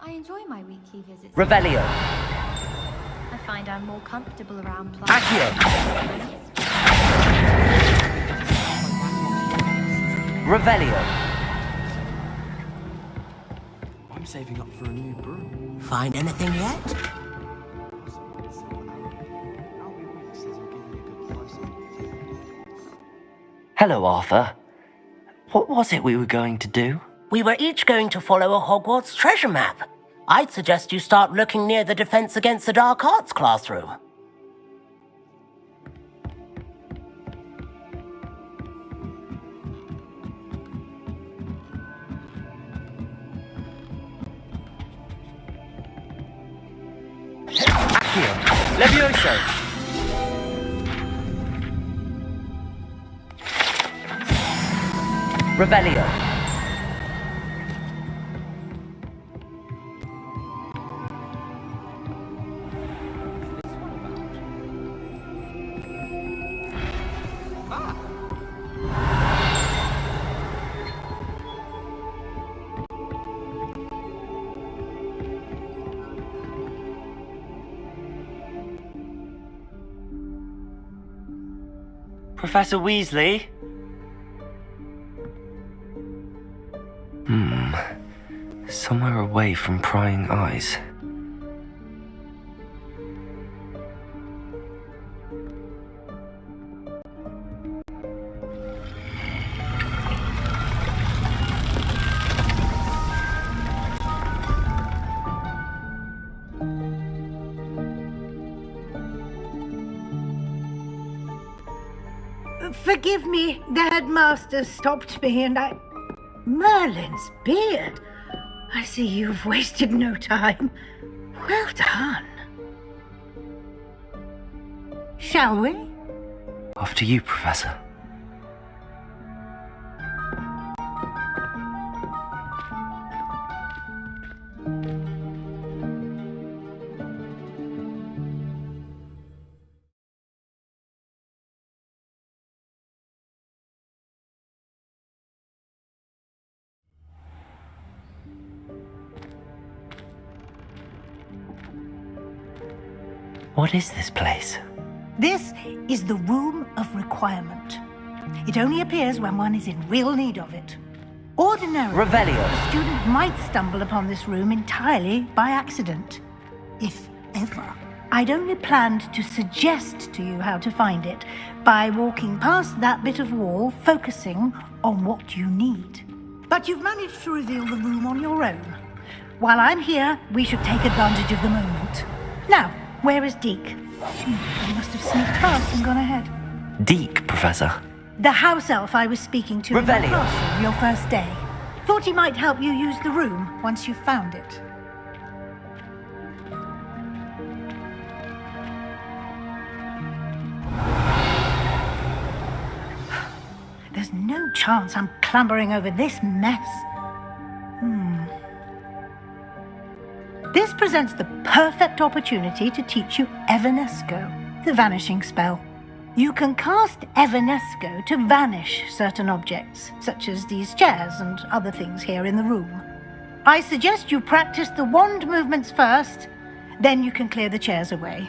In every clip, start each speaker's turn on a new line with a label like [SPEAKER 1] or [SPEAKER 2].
[SPEAKER 1] I enjoy my weekly visits.
[SPEAKER 2] Revelio.
[SPEAKER 1] I find I'm more comfortable around plants.
[SPEAKER 2] Accio. Revelio.
[SPEAKER 3] I'm saving up for a new broom.
[SPEAKER 4] Find anything yet?
[SPEAKER 2] Hello, Arthur. What was it we were going to do?
[SPEAKER 4] We were each going to follow a Hogwarts treasure map. I'd suggest you start looking near the Defense Against the Dark Arts classroom.
[SPEAKER 2] Accio. Levioso. Revelio. Professor Weasley? Somewhere away from prying eyes.
[SPEAKER 5] Forgive me, the headmaster stopped me and I... Merlin's beard! I see you've wasted no time. Well done. Shall we?
[SPEAKER 2] After you, Professor. What is this place?
[SPEAKER 5] This is the Room of Requirement. It only appears when one is in real need of it. Ordinarily,
[SPEAKER 2] Revelio.
[SPEAKER 5] a student might stumble upon this room entirely by accident. If ever. I'd only planned to suggest to you how to find it by walking past that bit of wall, focusing on what you need. But you've managed to reveal the room on your own. While I'm here, we should take advantage of the moment. Now, where is Deke? He must have sneaked past and gone ahead.
[SPEAKER 2] Deke, Professor.
[SPEAKER 5] The house elf I was speaking to in the
[SPEAKER 2] Revelio.
[SPEAKER 5] classroom your first day. Thought he might help you use the room once you've found it. There's no chance I'm clambering over this mess. This presents the perfect opportunity to teach you Evanesco, the vanishing spell. You can cast Evanesco to vanish certain objects, such as these chairs and other things here in the room. I suggest you practice the wand movements first, then you can clear the chairs away.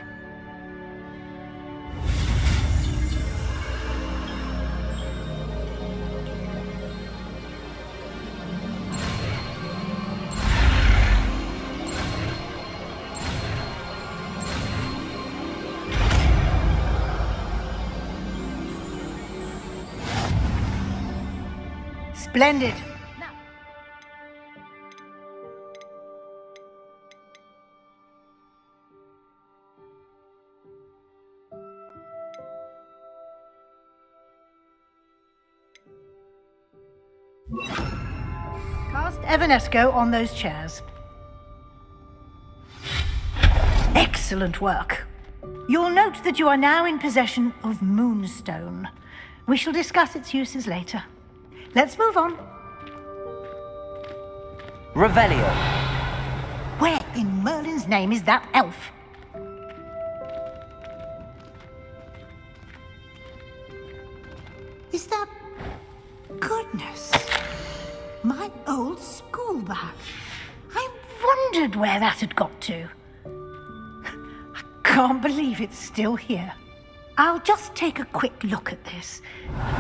[SPEAKER 5] Splendid. past Evanesco on those chairs. Excellent work. You'll note that you are now in possession of Moonstone. We shall discuss its uses later. Let's move on.
[SPEAKER 2] Revelio.
[SPEAKER 5] Where in Merlin's name is that elf? Is that... Goodness. My old school bag. I wondered where that had got to. I can't believe it's still here. I'll just take a quick look at this.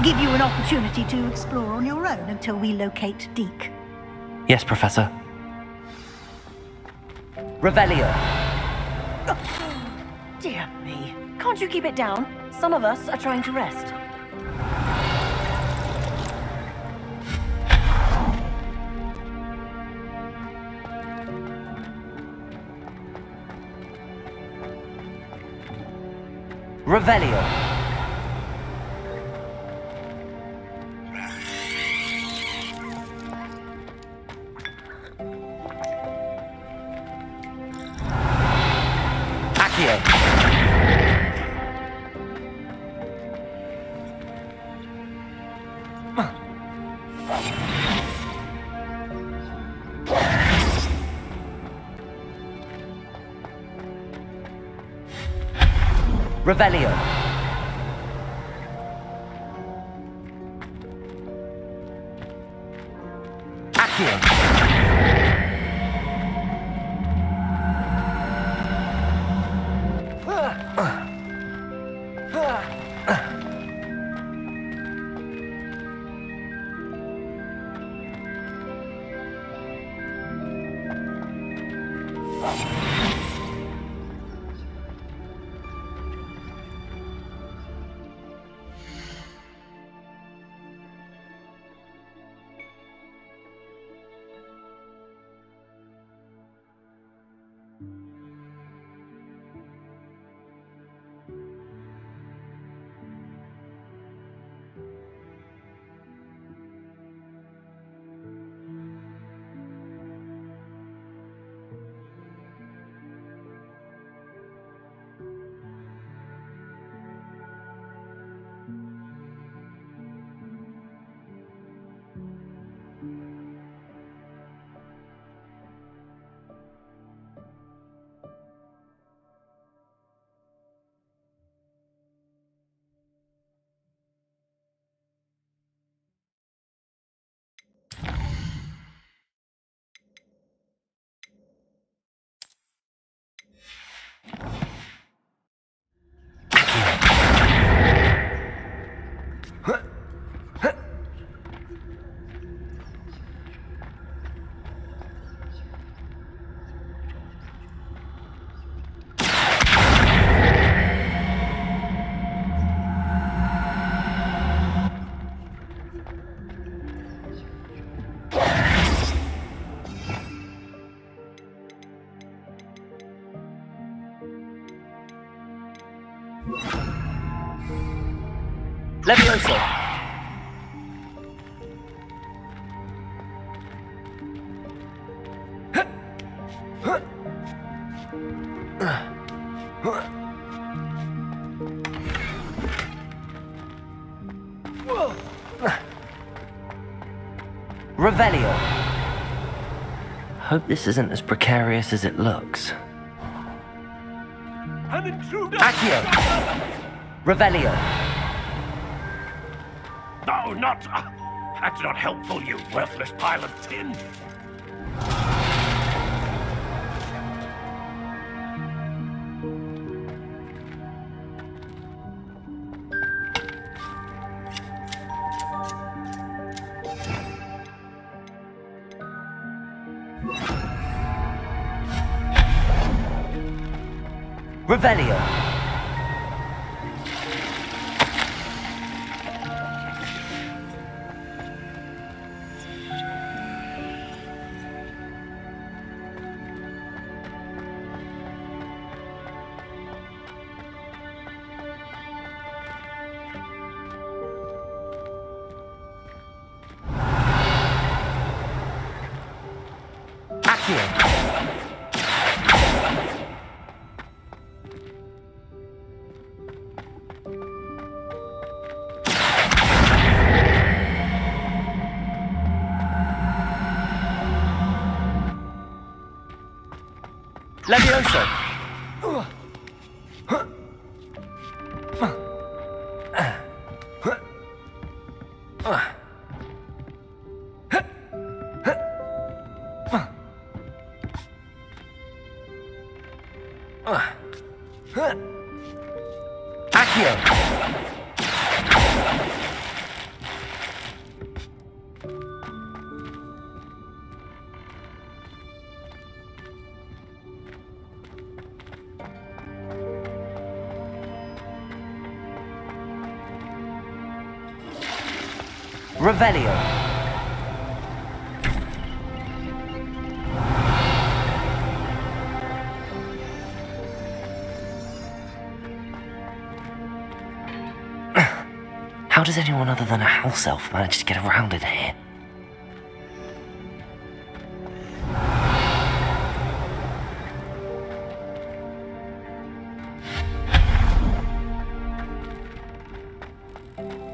[SPEAKER 5] Give you an opportunity to explore on your own until we locate Deke.
[SPEAKER 2] Yes, Professor. Revelio.
[SPEAKER 6] Dear me. Can't you keep it down? Some of us are trying to rest.
[SPEAKER 2] Revelio. Accio. Revelio. Accio. Levioso. Revelio. Hope this isn't as precarious as it looks.
[SPEAKER 7] An intruder!
[SPEAKER 2] Accio. Revelio.
[SPEAKER 7] No, not... that's not helpful, you worthless pile of tin.
[SPEAKER 2] Revelio. Accio. Levioso. Accio. Revelio. How does anyone other than a house elf manage to get around in here?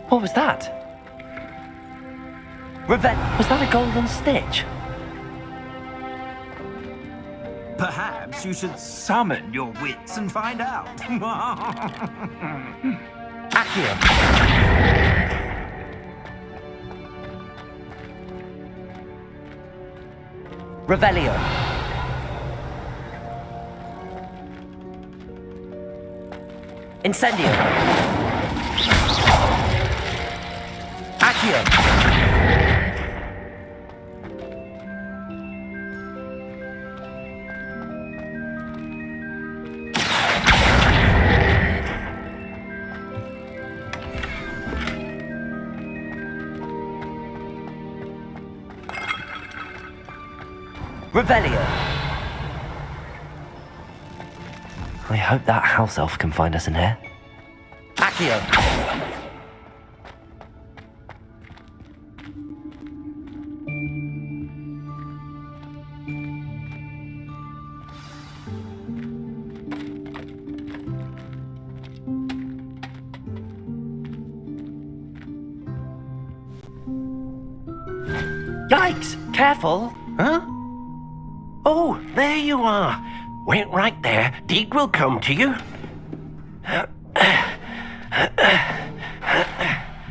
[SPEAKER 2] What was that? Was that a golden stitch?
[SPEAKER 7] Perhaps you should summon your wits and find out.
[SPEAKER 2] Accio. Revelio. Incendio. Accio. Revelio. I hope that house elf can find us in here. Accio. Yikes! Careful!
[SPEAKER 8] Huh? Oh, there you are. Wait right there. Deke will come to you.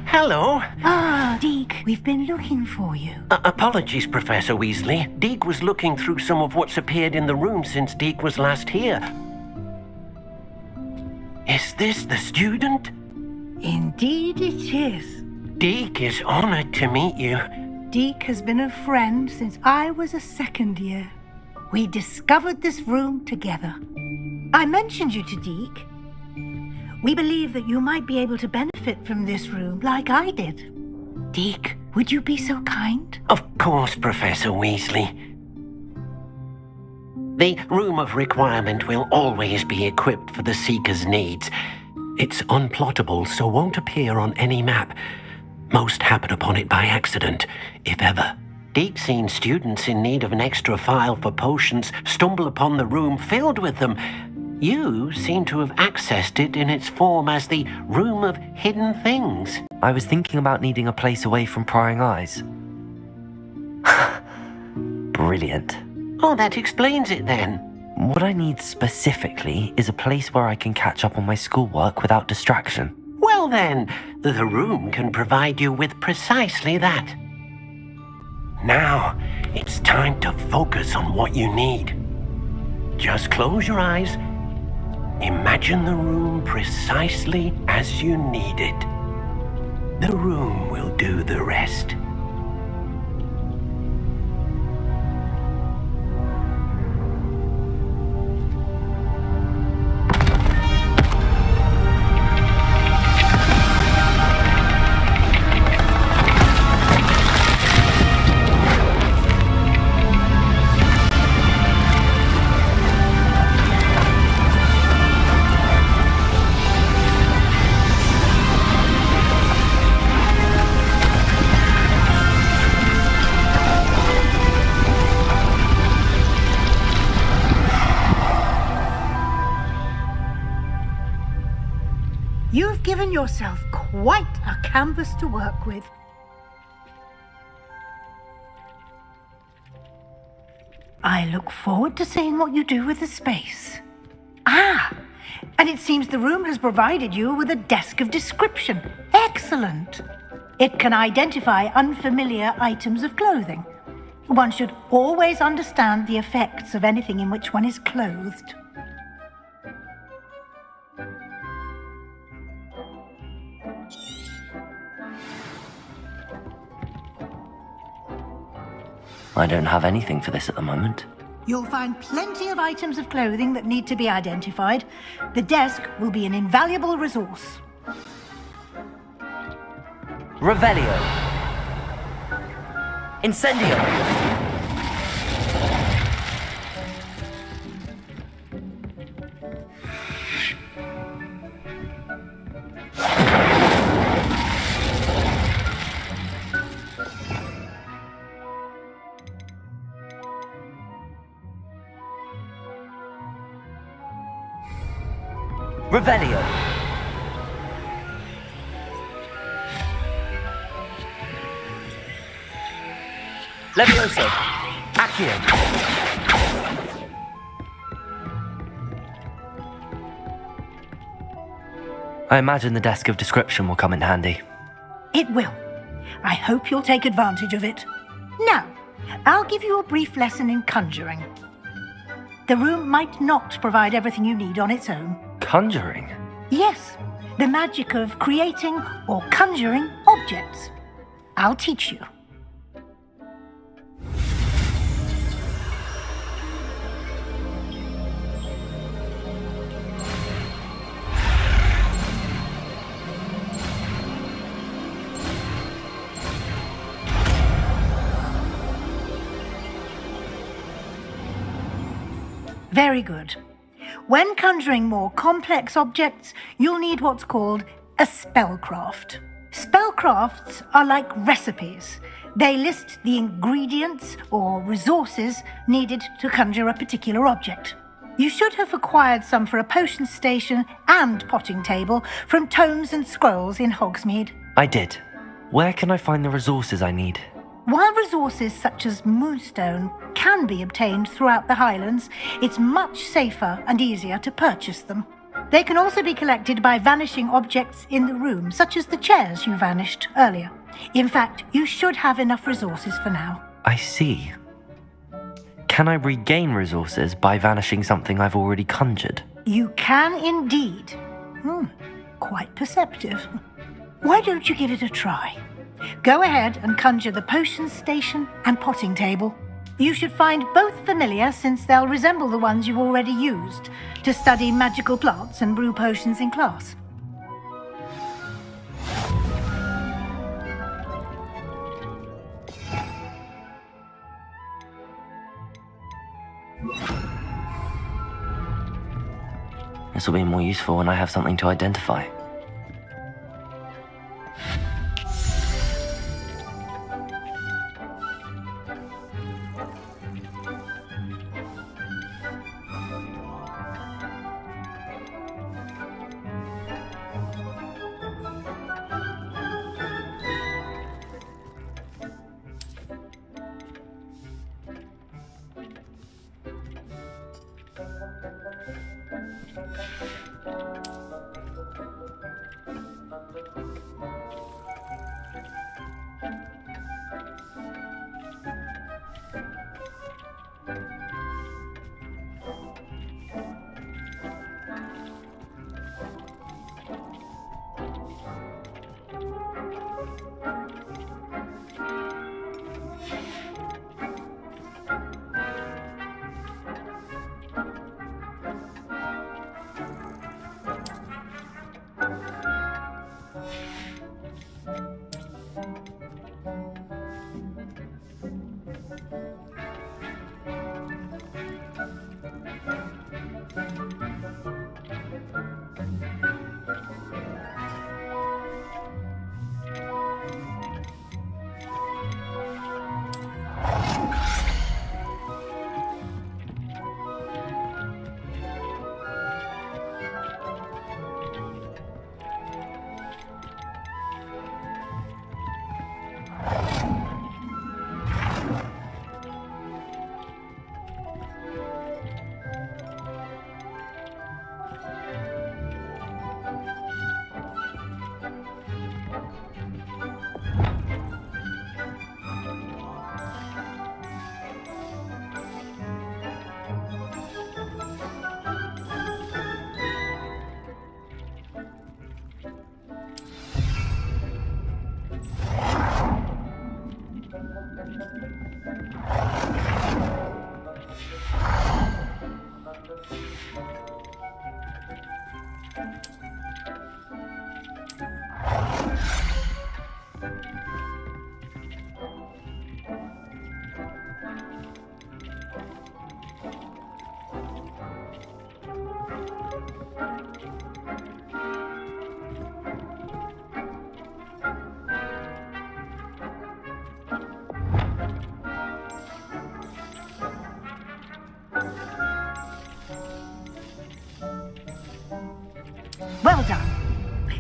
[SPEAKER 8] Hello.
[SPEAKER 5] Ah, Deke, we've been looking for you.
[SPEAKER 8] Apologies, Professor Weasley. Deke was looking through some of what's appeared in the room since Deke was last here. Is this the student?
[SPEAKER 5] Indeed it is.
[SPEAKER 8] Deke is honored to meet you.
[SPEAKER 5] Deke has been a friend since I was a second year. We discovered this room together. I mentioned you to Deke. We believe that you might be able to benefit from this room like I did. Deke, would you be so kind?
[SPEAKER 8] Of course, Professor Weasley. The Room of Requirement will always be equipped for the Seeker's needs. It's unplottable, so won't appear on any map. Most happen upon it by accident, if ever. Deke's seen students in need of an extra file for potions stumble upon the room filled with them. You seem to have accessed it in its form as the Room of Hidden Things.
[SPEAKER 2] I was thinking about needing a place away from prying eyes. Brilliant.
[SPEAKER 8] Oh, that explains it then.
[SPEAKER 2] What I need specifically is a place where I can catch up on my schoolwork without distraction.
[SPEAKER 8] Well then, the room can provide you with precisely that. Now, it's time to focus on what you need. Just close your eyes. Imagine the room precisely as you need it. The room will do the rest.
[SPEAKER 5] You've given yourself quite a canvas to work with. I look forward to seeing what you do with the space. And it seems the room has provided you with a desk of description. Excellent. It can identify unfamiliar items of clothing. One should always understand the effects of anything in which one is clothed.
[SPEAKER 2] I don't have anything for this at the moment.
[SPEAKER 5] You'll find plenty of items of clothing that need to be identified. The desk will be an invaluable resource.
[SPEAKER 2] Revelio. Incendio. Revelio. Levioso. Accio. I imagine the desk of description will come in handy.
[SPEAKER 5] It will. I hope you'll take advantage of it. Now, I'll give you a brief lesson in conjuring. The room might not provide everything you need on its own.
[SPEAKER 2] Conjuring?
[SPEAKER 5] Yes, the magic of creating or conjuring objects. I'll teach you. Very good. When conjuring more complex objects, you'll need what's called a spellcraft. Spellcrafts are like recipes. They list the ingredients or resources needed to conjure a particular object. You should have acquired some for a potion station and potting table from tomes and scrolls in Hogsmeade.
[SPEAKER 2] I did. Where can I find the resources I need?
[SPEAKER 5] While resources such as moonstone can be obtained throughout the Highlands, it's much safer and easier to purchase them. They can also be collected by vanishing objects in the room, such as the chairs you vanished earlier. In fact, you should have enough resources for now.
[SPEAKER 2] I see. Can I regain resources by vanishing something I've already conjured?
[SPEAKER 5] You can indeed. Quite perceptive. Why don't you give it a try? Go ahead and conjure the potion station and potting table. You should find both familiar, since they'll resemble the ones you've already used to study magical plants and brew potions in class.
[SPEAKER 2] This will be more useful when I have something to identify.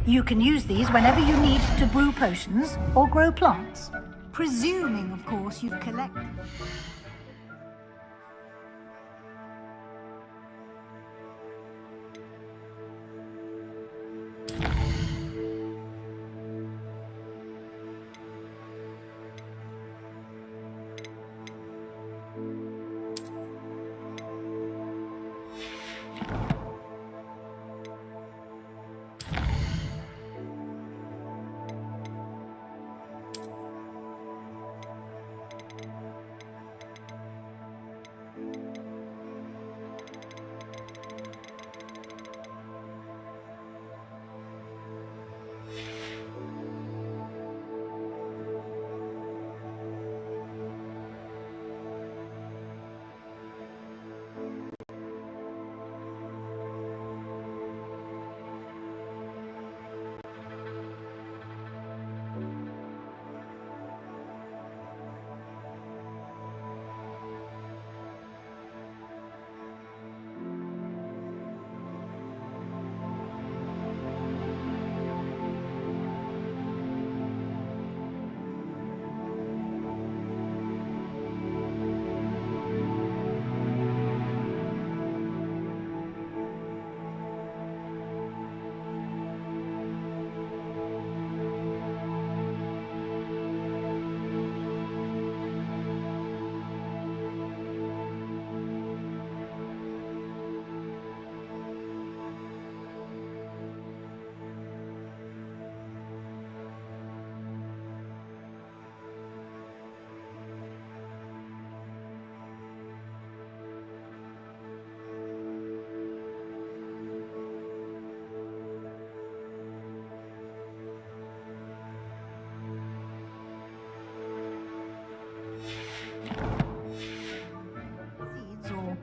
[SPEAKER 5] You can use these whenever you need to brew potions or grow plants. Presuming, of course, you've collected...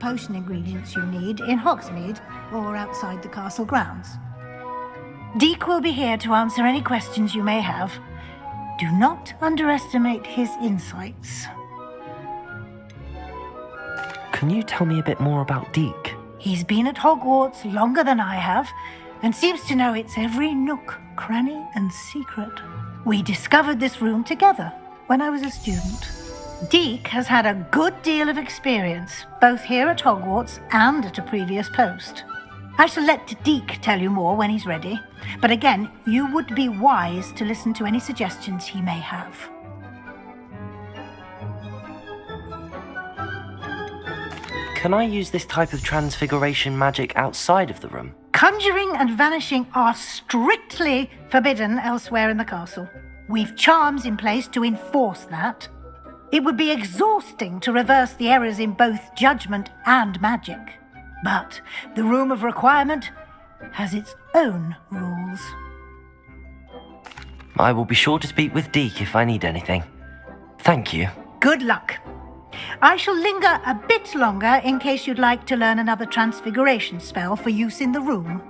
[SPEAKER 5] potion ingredients you need in Hogsmeade or outside the castle grounds. Deek will be here to answer any questions you may have. Do not underestimate his insights.
[SPEAKER 2] Can you tell me a bit more about Deek?
[SPEAKER 5] He's been at Hogwarts longer than I have, and seems to know its every nook, cranny, and secret. We discovered this room together when I was a student. Deek has had a good deal of experience, both here at Hogwarts and at a previous post. I shall let Deek tell you more when he's ready, but again, you would be wise to listen to any suggestions he may have.
[SPEAKER 2] Can I use this type of transfiguration magic outside of the room?
[SPEAKER 5] Conjuring and vanishing are strictly forbidden elsewhere in the castle. We've charms in place to enforce that. It would be exhausting to reverse the errors in both judgment and magic. But the Room of Requirement has its own rules.
[SPEAKER 2] I will be sure to speak with Deek if I need anything. Thank you.
[SPEAKER 5] Good luck. I shall linger a bit longer in case you'd like to learn another transfiguration spell for use in the room.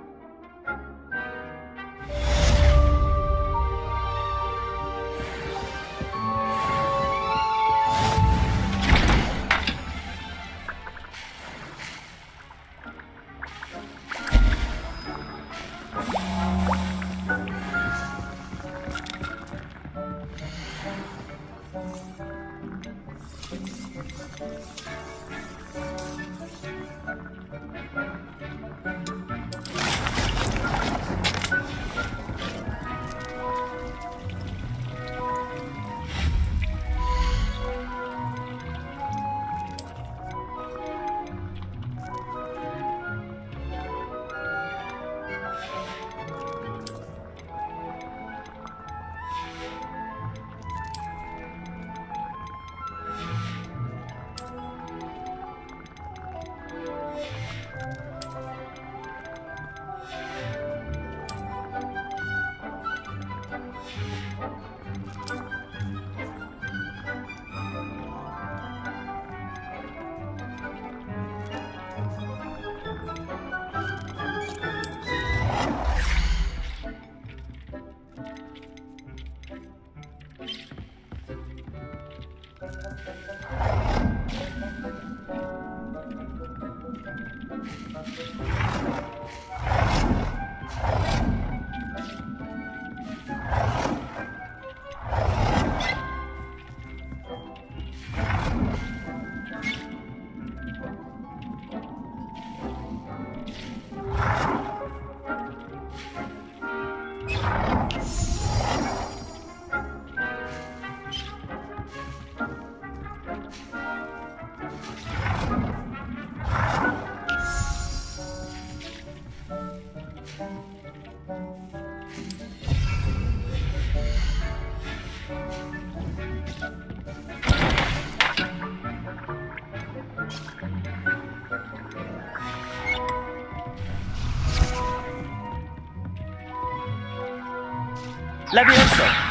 [SPEAKER 3] Leviosa!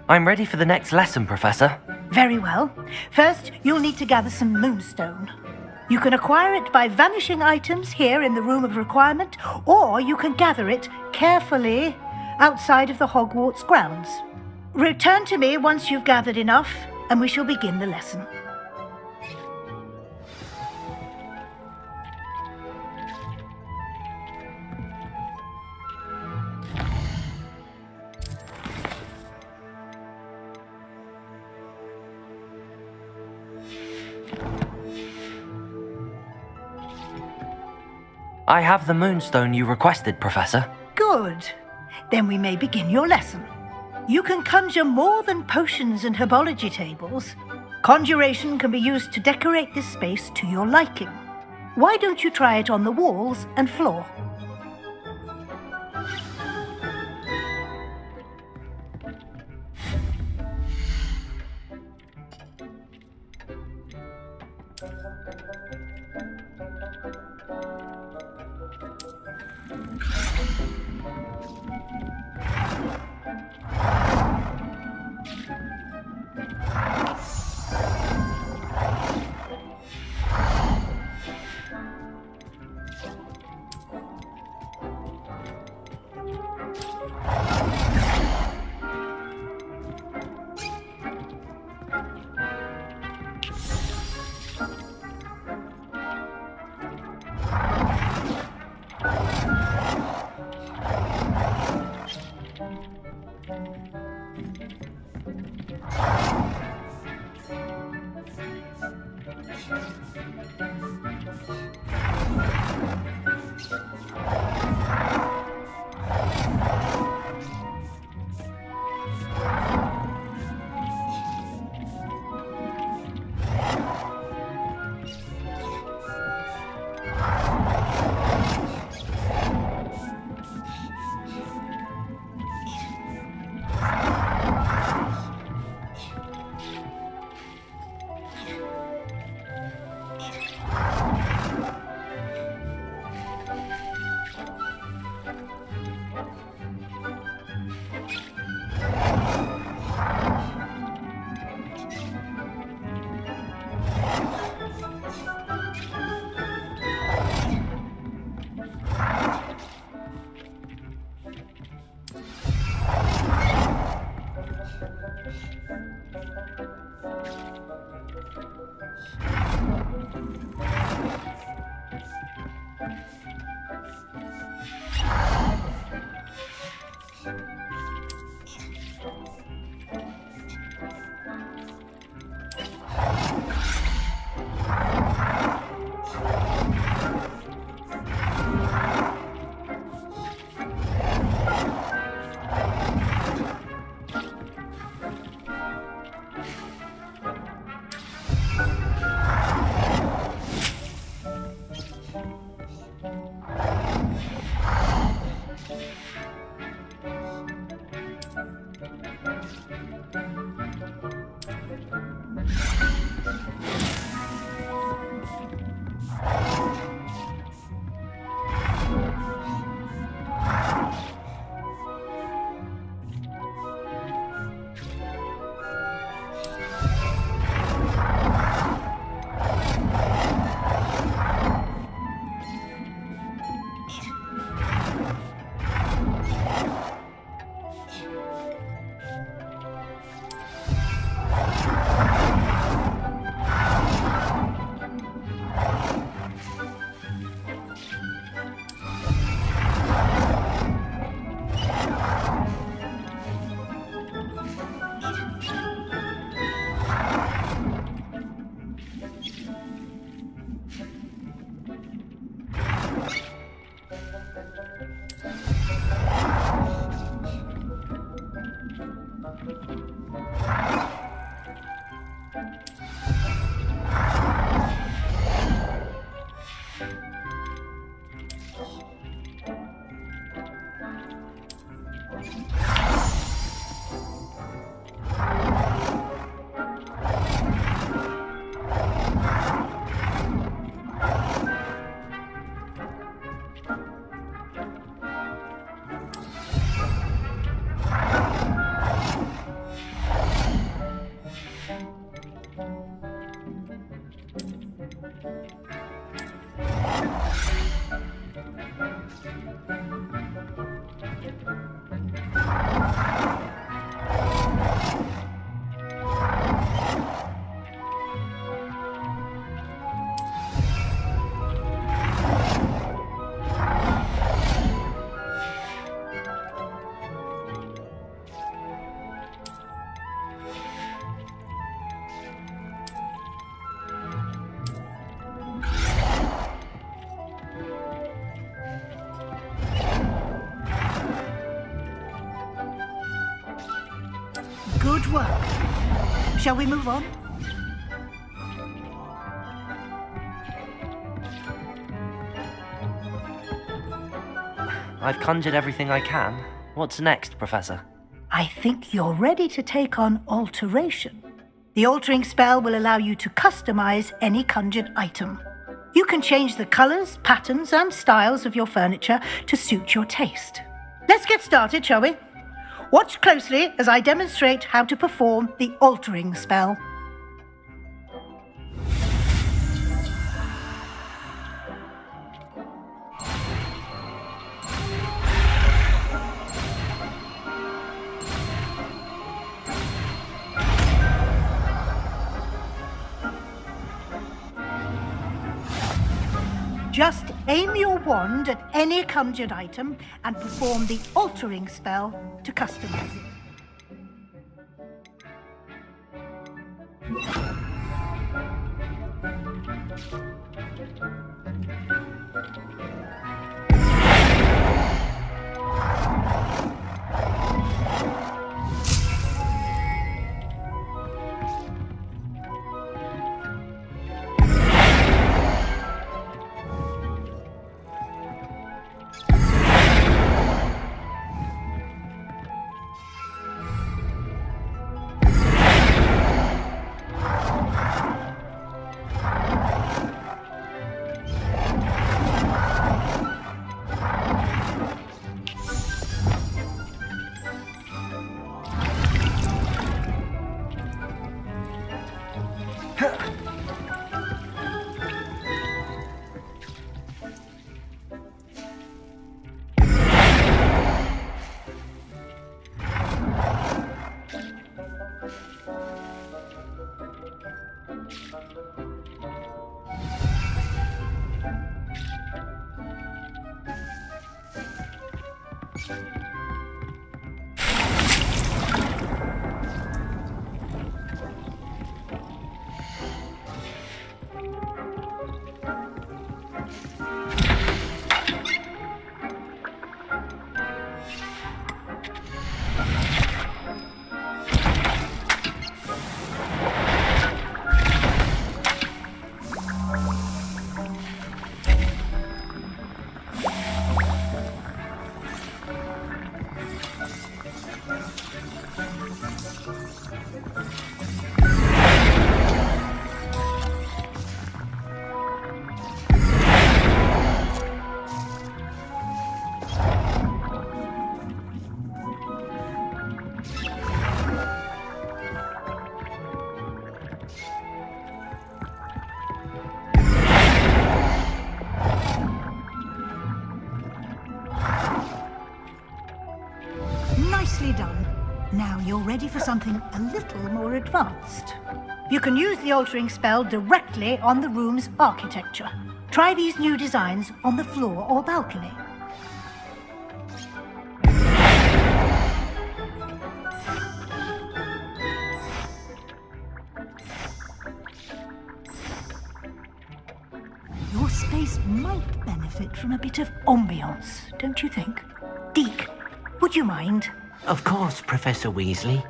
[SPEAKER 2] I'm ready for the next lesson, Professor.
[SPEAKER 5] Very well. First, you'll need to gather some moonstone. You can acquire it by vanishing items here in the Room of Requirement, or you can gather it carefully outside of the Hogwarts grounds. Return to me once you've gathered enough, and we shall begin the lesson.
[SPEAKER 2] I have the moonstone you requested, Professor.
[SPEAKER 5] Good. Then we may begin your lesson. You can conjure more than potions and herbology tables. Conjuration can be used to decorate this space to your liking. Why don't you try it on the walls and floor? Shall we move on?
[SPEAKER 2] I've conjured everything I can. What's next, Professor?
[SPEAKER 5] I think you're ready to take on alteration. The altering spell will allow you to customize any conjured item. You can change the colors, patterns, and styles of your furniture to suit your taste. Let's get started, shall we? Watch closely as I demonstrate how to perform the altering spell. Just aim your wand at any conjured item and perform the altering spell to customize it. Nicely done. Now you're ready for something a little more advanced. You can use the altering spell directly on the room's architecture. Try these new designs on the floor or balcony. Your space might benefit from a bit of ambiance, don't you think? Deke, would you mind?
[SPEAKER 8] Of course, Professor Weasley.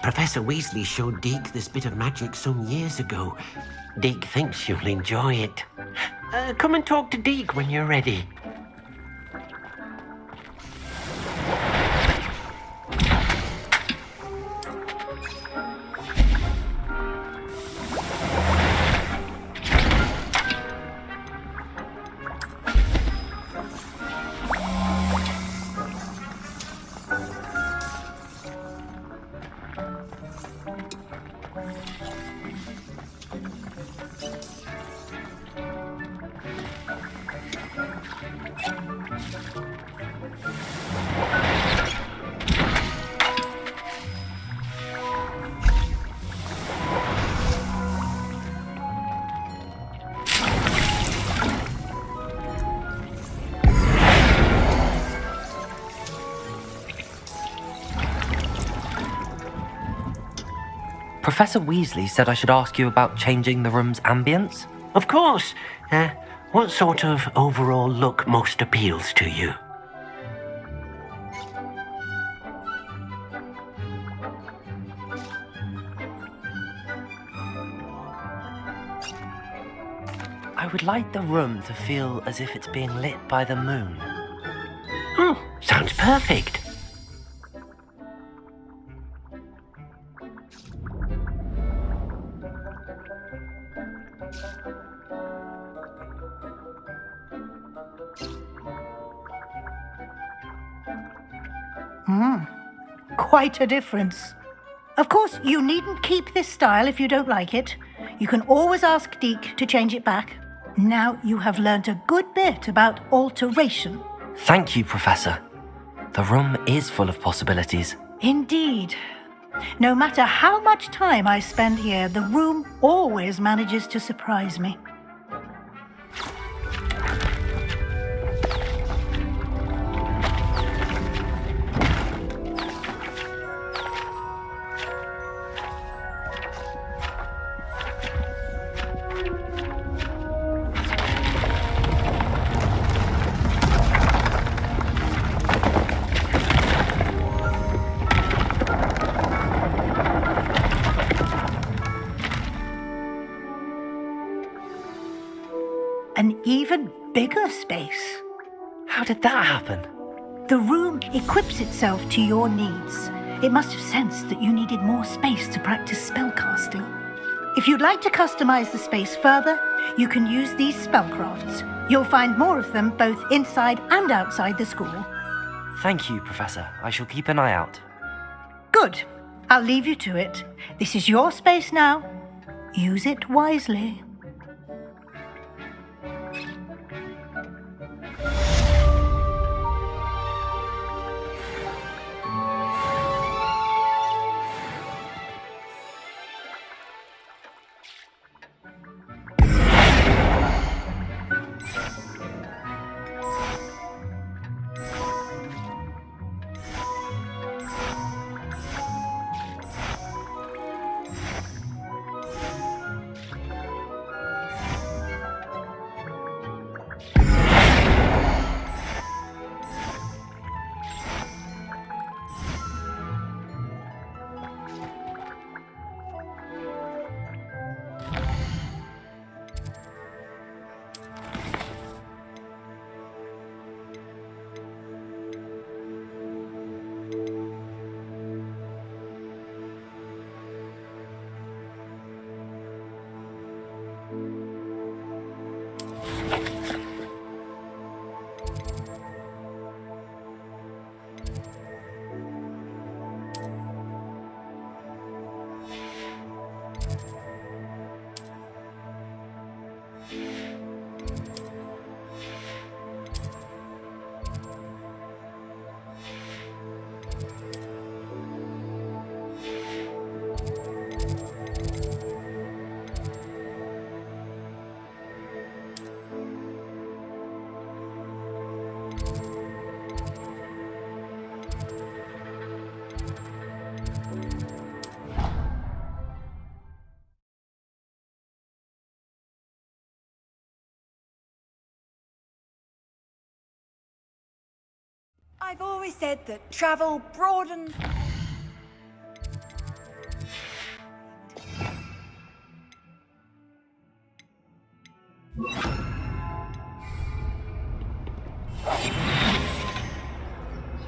[SPEAKER 8] Professor Weasley showed Deke this bit of magic some years ago. Deke thinks you'll enjoy it. Come and talk to Deke when you're ready.
[SPEAKER 2] Professor Weasley said I should ask you about changing the room's ambience?
[SPEAKER 8] Of course. What sort of overall look most appeals to you?
[SPEAKER 2] I would like the room to feel as if it's being lit by the moon.
[SPEAKER 8] Oh, sounds perfect.
[SPEAKER 5] Quite a difference. Of course, you needn't keep this style if you don't like it. You can always ask Deke to change it back. Now you have learnt a good bit about alteration.
[SPEAKER 2] Thank you, Professor. The room is full of possibilities.
[SPEAKER 5] Indeed. No matter how much time I spend here, the room always manages to surprise me. An even bigger space.
[SPEAKER 2] How did that happen?
[SPEAKER 5] The room equips itself to your needs. It must have sensed that you needed more space to practice spellcasting. If you'd like to customize the space further, you can use these spellcrafts. You'll find more of them both inside and outside the school.
[SPEAKER 2] Thank you, Professor. I shall keep an eye out.
[SPEAKER 5] Good. I'll leave you to it. This is your space now. Use it wisely.
[SPEAKER 6] I've always said that travel broadens.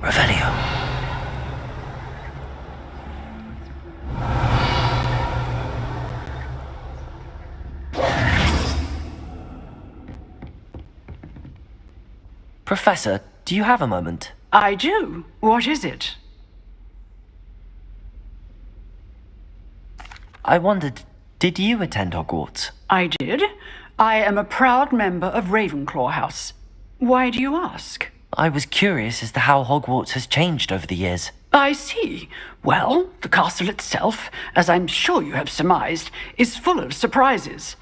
[SPEAKER 2] Revelio. Professor, do you have a moment?
[SPEAKER 9] I do. What is it?
[SPEAKER 2] I wondered, did you attend Hogwarts?
[SPEAKER 9] I did. I am a proud member of Ravenclaw House. Why do you ask?
[SPEAKER 2] I was curious as to how Hogwarts has changed over the years.
[SPEAKER 9] I see. Well, the castle itself, as I'm sure you have surmised, is full of surprises.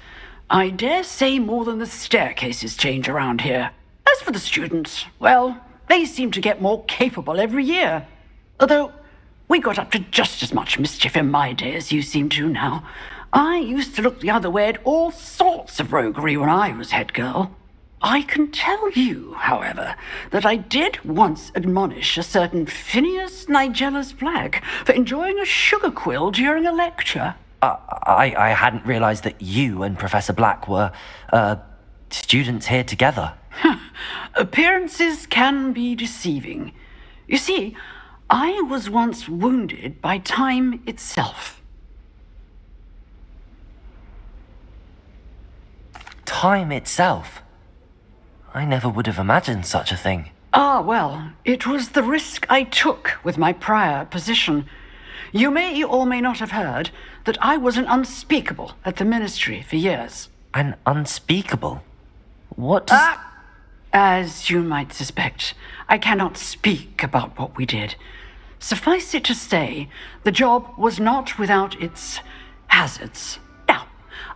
[SPEAKER 9] I dare say more than the staircases change around here. As for the students, well, they seem to get more capable every year. Although, we got up to just as much mischief in my day as you seem to now. I used to look the other way at all sorts of roguery when I was head girl. I can tell you, however, that I did once admonish a certain Phineas Nigellus Black for enjoying a sugar quill during a lecture.
[SPEAKER 2] I hadn't realized that you and Professor Black were, students here together.
[SPEAKER 9] Appearances can be deceiving. You see, I was once wounded by time itself.
[SPEAKER 2] Time itself? I never would have imagined such a thing.
[SPEAKER 9] Ah, well, it was the risk I took with my prior position. You may or may not have heard that I was an unspeakable at the Ministry for years.
[SPEAKER 2] An unspeakable? What does...
[SPEAKER 9] As you might suspect, I cannot speak about what we did. Suffice it to say, the job was not without its hazards. Now,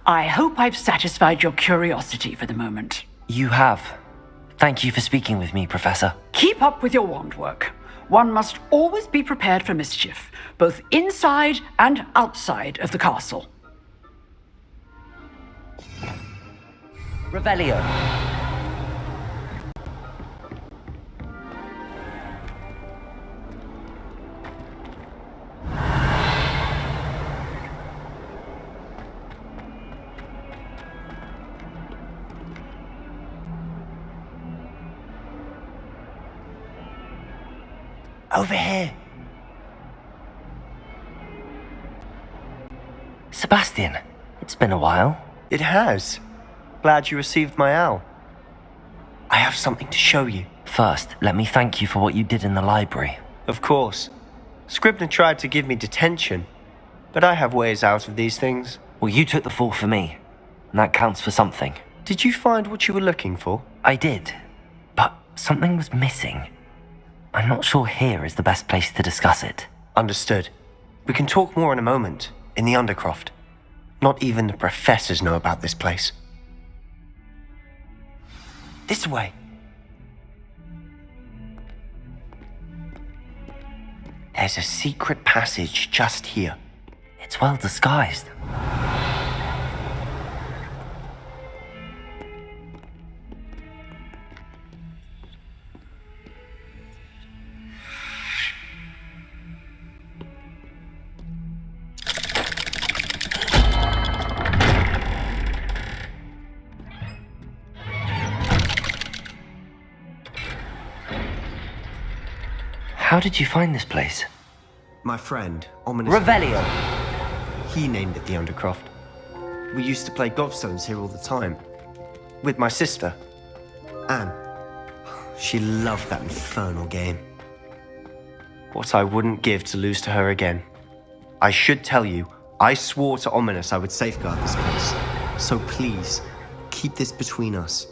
[SPEAKER 9] I hope I've satisfied your curiosity for the moment.
[SPEAKER 2] You have. Thank you for speaking with me, Professor.
[SPEAKER 9] Keep up with your wand work. One must always be prepared for mischief, both inside and outside of the castle.
[SPEAKER 2] Revelio. Over here. Sebastian, it's been a while.
[SPEAKER 10] It has. Glad you received my owl. I have something to show you.
[SPEAKER 2] First, let me thank you for what you did in the library.
[SPEAKER 10] Of course. Scribner tried to give me detention, but I have ways out of these things.
[SPEAKER 2] Well, you took the fall for me, and that counts for something.
[SPEAKER 10] Did you find what you were looking for?
[SPEAKER 2] I did, but something was missing. I'm not sure here is the best place to discuss it.
[SPEAKER 10] Understood. We can talk more in a moment, in the Undercroft. Not even the professors know about this place. This way. There's a secret passage just here.
[SPEAKER 2] It's well disguised. How did you find this place?
[SPEAKER 10] My friend, Ominous...
[SPEAKER 2] Revelio!
[SPEAKER 10] He named it the Undercroft. We used to play gobstones here all the time. With my sister, Anne. She loved that infernal game. What I wouldn't give to lose to her again. I should tell you, I swore to Ominous I would safeguard this place. So please, keep this between us.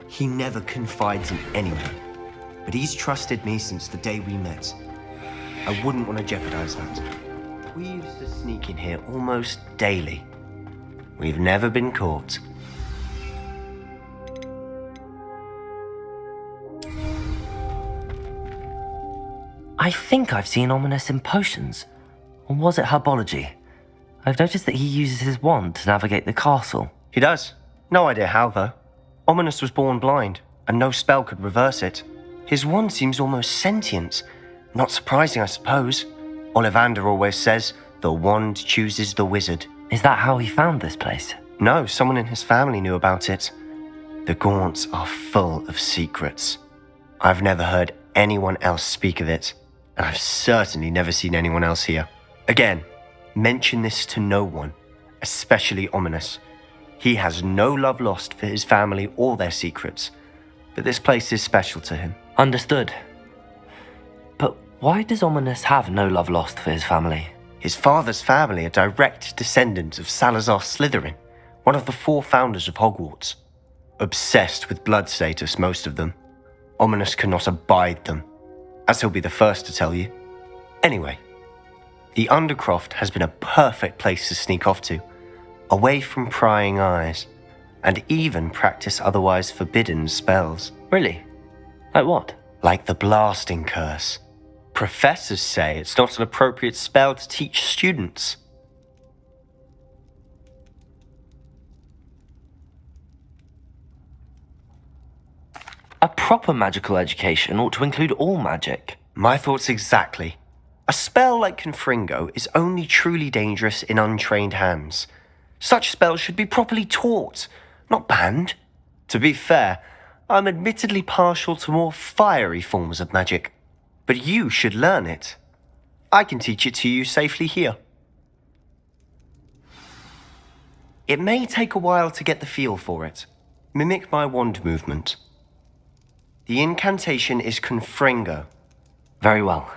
[SPEAKER 10] He never confides in anyone. But he's trusted me since the day we met. I wouldn't want to jeopardize that. We used to sneak in here almost daily. We've never been caught.
[SPEAKER 2] I think I've seen Ominous in potions. Or was it herbology? I've noticed that he uses his wand to navigate the castle.
[SPEAKER 10] He does. No idea how, though. Ominous was born blind, and no spell could reverse it. His wand seems almost sentient. Not surprising, I suppose. Ollivander always says, the wand chooses the wizard.
[SPEAKER 2] Is that how he found this place?
[SPEAKER 10] No, someone in his family knew about it. The Gaunts are full of secrets. I've never heard anyone else speak of it, and I've certainly never seen anyone else here. Again, mention this to no one, especially Ominous. He has no love lost for his family or their secrets, but this place is special to him.
[SPEAKER 2] Understood. But why does Ominous have no love lost for his family?
[SPEAKER 10] His father's family are direct descendants of Salazar Slytherin, one of the 4 founders of Hogwarts. Obsessed with blood status, most of them. Ominous cannot abide them, as he'll be the first to tell you. Anyway, the Undercroft has been a perfect place to sneak off to, away from prying eyes, and even practice otherwise forbidden spells.
[SPEAKER 2] Really? Like what?
[SPEAKER 10] Like the blasting curse. Professors say it's not an appropriate spell to teach students.
[SPEAKER 2] A proper magical education ought to include all magic.
[SPEAKER 10] My thoughts exactly. A spell like Confringo is only truly dangerous in untrained hands. Such spells should be properly taught, not banned. To be fair, I'm admittedly partial to more fiery forms of magic. But you should learn it. I can teach it to you safely here. It may take a while to get the feel for it. Mimic my wand movement. The incantation is Confringo.
[SPEAKER 2] Very well.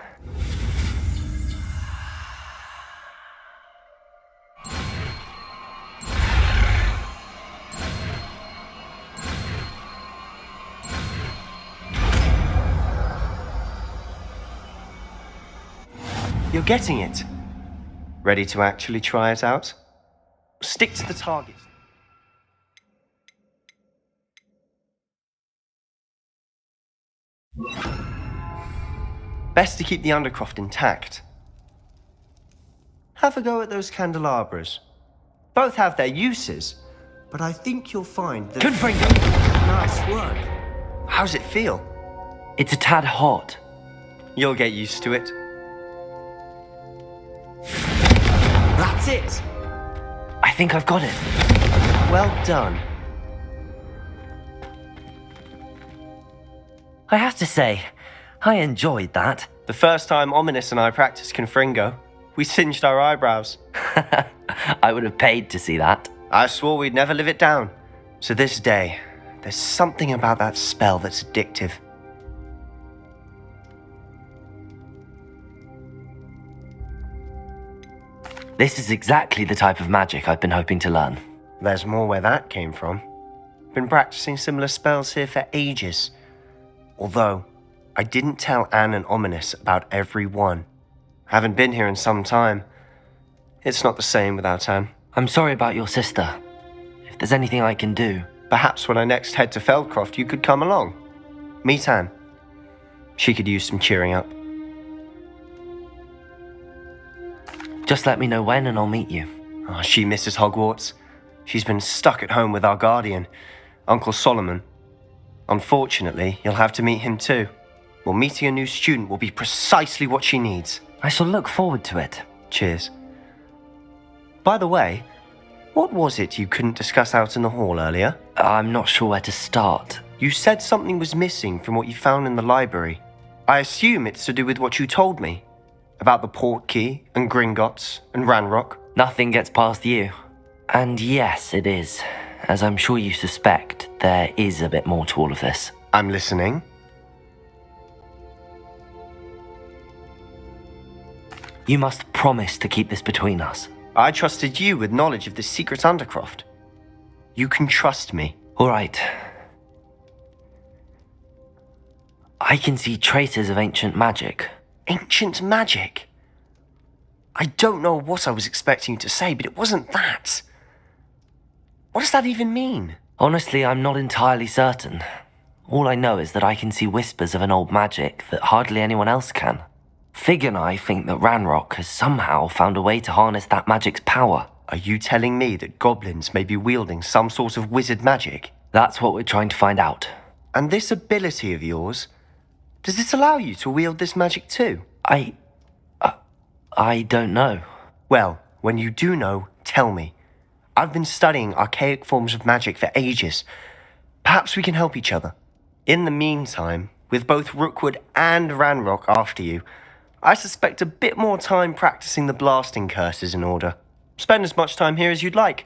[SPEAKER 10] You're getting it. Ready to actually try it out? Stick to the target. Best to keep the Undercroft intact. Have a go at those candelabras. Both have their uses, but I think you'll find that...
[SPEAKER 2] Confringo!
[SPEAKER 10] Nice work. How's it feel?
[SPEAKER 2] It's a tad hot.
[SPEAKER 10] You'll get used to it. That's it!
[SPEAKER 2] I think I've got it.
[SPEAKER 10] Well done.
[SPEAKER 2] I have to say, I enjoyed that.
[SPEAKER 10] The first time Ominous and I practiced Confringo, we singed our eyebrows.
[SPEAKER 2] I would have paid to see that.
[SPEAKER 10] I swore we'd never live it down. To this day, there's something about that spell that's addictive.
[SPEAKER 2] This is exactly the type of magic I've been hoping to learn.
[SPEAKER 10] There's more where that came from. Been practicing similar spells here for ages. Although, I didn't tell Anne and Ominous about every one. Haven't been here in some time. It's not the same without Anne.
[SPEAKER 2] I'm sorry about your sister. If there's anything I can do...
[SPEAKER 10] Perhaps when I next head to Feldcroft, you could come along. Meet Anne. She could use some cheering up.
[SPEAKER 2] Just let me know when and I'll meet you.
[SPEAKER 10] Oh, she misses Hogwarts. She's been stuck at home with our guardian, Uncle Solomon. Unfortunately, you'll have to meet him too. Well, meeting a new student will be precisely what she needs.
[SPEAKER 2] I shall look forward to it.
[SPEAKER 10] Cheers. By the way, what was it you couldn't discuss out in the hall earlier?
[SPEAKER 2] I'm not sure where to start.
[SPEAKER 10] You said something was missing from what you found in the library. I assume it's to do with what you told me. About the Portkey and Gringotts and Ranrock.
[SPEAKER 2] Nothing gets past you. And yes, it is. As I'm sure you suspect, there is a bit more to all of this.
[SPEAKER 10] I'm listening.
[SPEAKER 2] You must promise to keep this between us.
[SPEAKER 10] I trusted you with knowledge of the secret Undercroft. You can trust me.
[SPEAKER 2] All right. I can see traces of ancient magic.
[SPEAKER 10] Ancient magic? I don't know what I was expecting you to say, but it wasn't that. What does that even mean?
[SPEAKER 2] Honestly, I'm not entirely certain. All I know is that I can see whispers of an old magic that hardly anyone else can. Fig and I think that Ranrock has somehow found a way to harness that magic's power.
[SPEAKER 10] Are you telling me that goblins may be wielding some sort of wizard magic?
[SPEAKER 2] That's what we're trying to find out.
[SPEAKER 10] And this ability of yours, does it allow you to wield this magic too?
[SPEAKER 2] I don't know.
[SPEAKER 10] Well, when you do know, tell me. I've been studying archaic forms of magic for ages. Perhaps we can help each other. In the meantime, with both Rookwood and Ranrock after you, I suspect a bit more time practicing the blasting curse is in order. Spend as much time here as you'd like.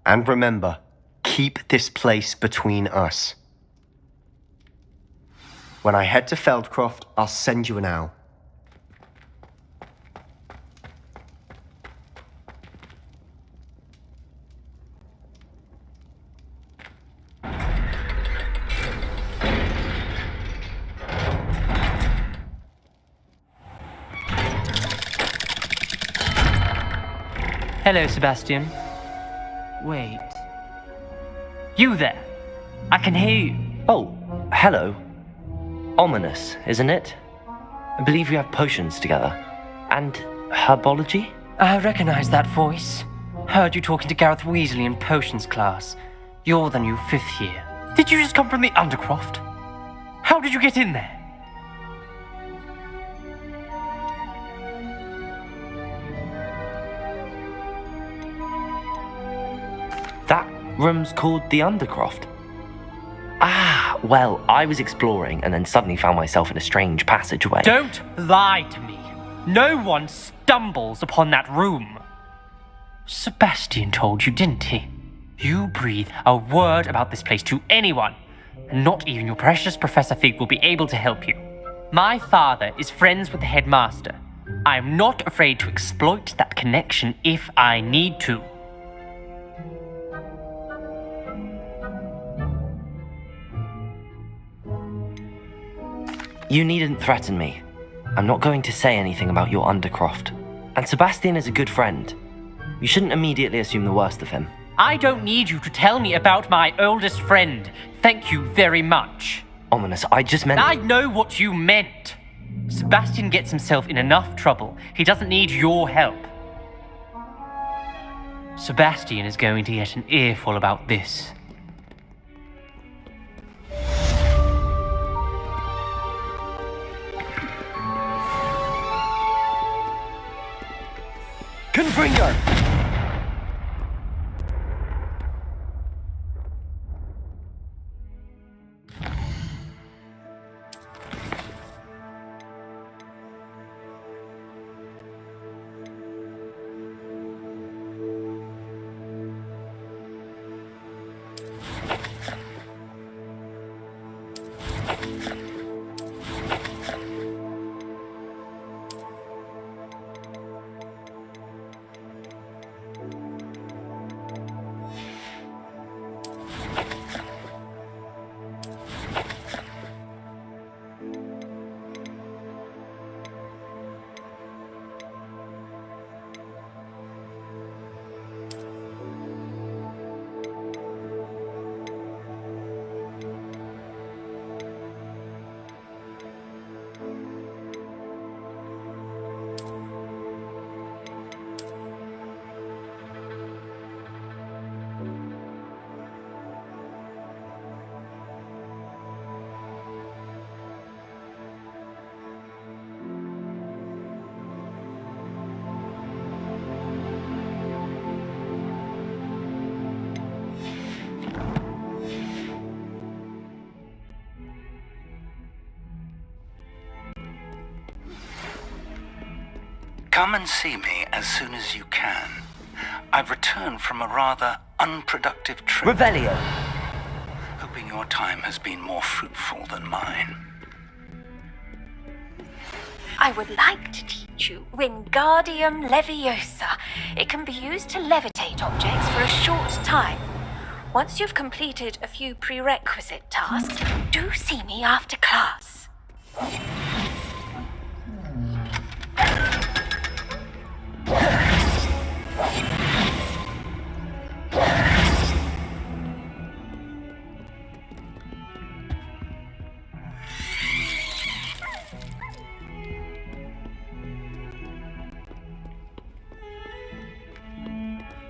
[SPEAKER 10] And remember, keep this place between us. When I head to Feldcroft, I'll send you an owl.
[SPEAKER 11] Hello, Sebastian. Wait. You there! I can hear you.
[SPEAKER 2] Oh, hello. Ominous, isn't it? I believe we have potions together. And herbology?
[SPEAKER 11] I recognize that voice. Heard you talking to Gareth Weasley in potions class. You're the new 5th year. Did you just come from the Undercroft? How did you get in there?
[SPEAKER 2] That room's called the Undercroft. Well, I was exploring and then suddenly found myself in a strange passageway.
[SPEAKER 11] Don't lie to me. No one stumbles upon that room. Sebastian told you, didn't he? You breathe a word about this place to anyone, and not even your precious Professor Fig will be able to help you. My father is friends with the headmaster. I am not afraid to exploit that connection if I need to.
[SPEAKER 2] You needn't threaten me. I'm not going to say anything about your Undercroft. And Sebastian is a good friend. You shouldn't immediately assume the worst of him.
[SPEAKER 11] I don't need you to tell me about my oldest friend. Thank you very much.
[SPEAKER 2] Ominous, I just meant...
[SPEAKER 11] I know what you meant. Sebastian gets himself in enough trouble. He doesn't need your help. Sebastian is going to get an earful about this.
[SPEAKER 3] Confringo!
[SPEAKER 12] Come and see me as soon as you can. I've returned from a rather unproductive trip.
[SPEAKER 2] Revelio!
[SPEAKER 12] Hoping your time has been more fruitful than mine.
[SPEAKER 1] I would like to teach you Wingardium Leviosa. It can be used to levitate objects for a short time. Once you've completed a few prerequisite tasks, do see me after class.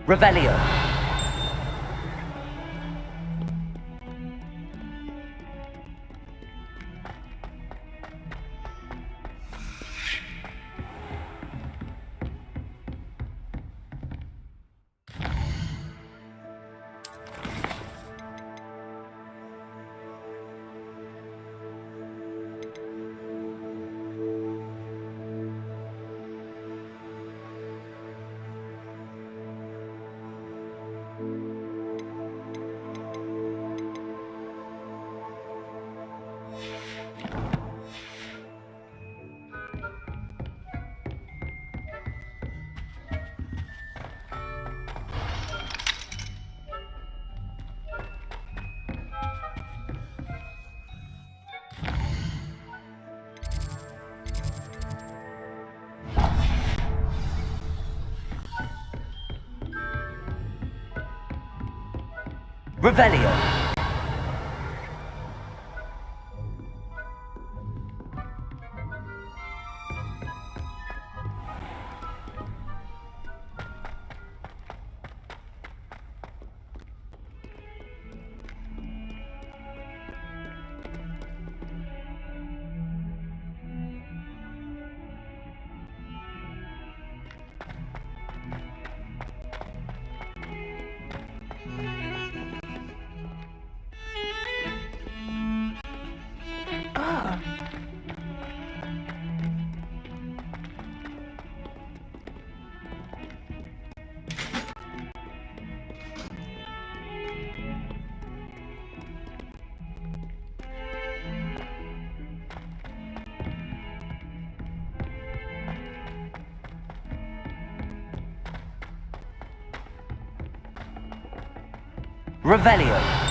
[SPEAKER 2] Revelio! Revelio! Revelio.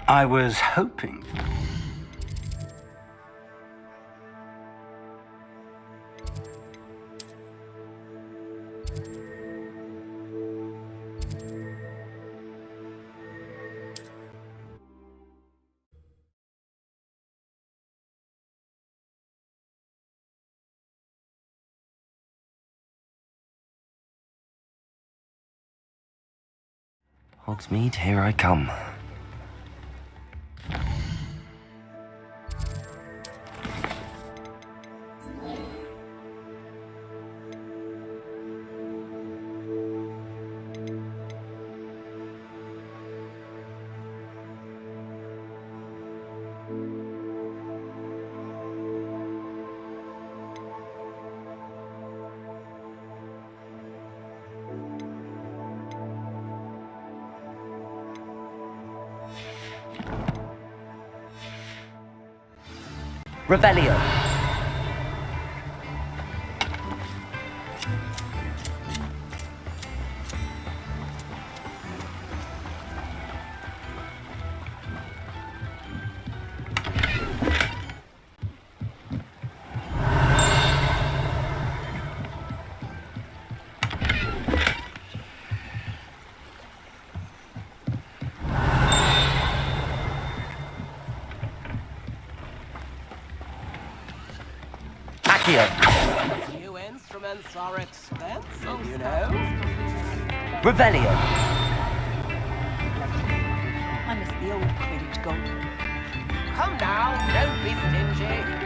[SPEAKER 12] I was hoping.
[SPEAKER 2] Hogsmeade, here I come. Revelio.
[SPEAKER 13] New instruments are expensive, you know.
[SPEAKER 2] Revelio.
[SPEAKER 13] I miss the old credit go. Come now, don't be stingy.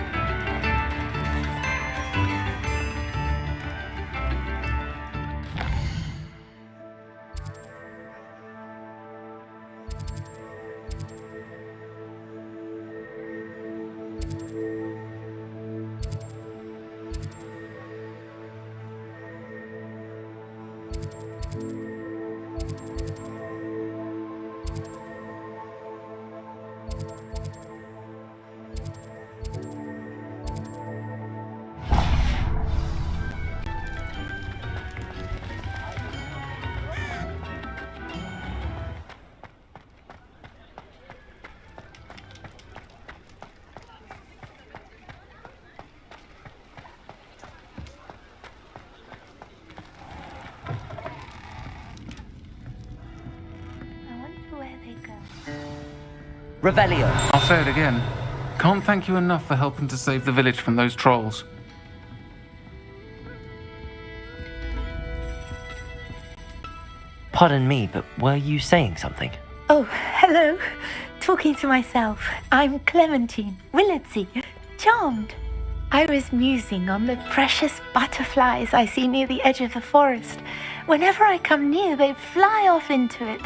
[SPEAKER 2] Revelio.
[SPEAKER 14] I'll say it again. Can't thank you enough for helping to save the village from those trolls.
[SPEAKER 2] Pardon me, but were you saying something?
[SPEAKER 1] Oh, hello. Talking to myself. I'm Clementine Willardsey. Charmed. I was musing on the precious butterflies I see near the edge of the forest. Whenever I come near, they fly off into it.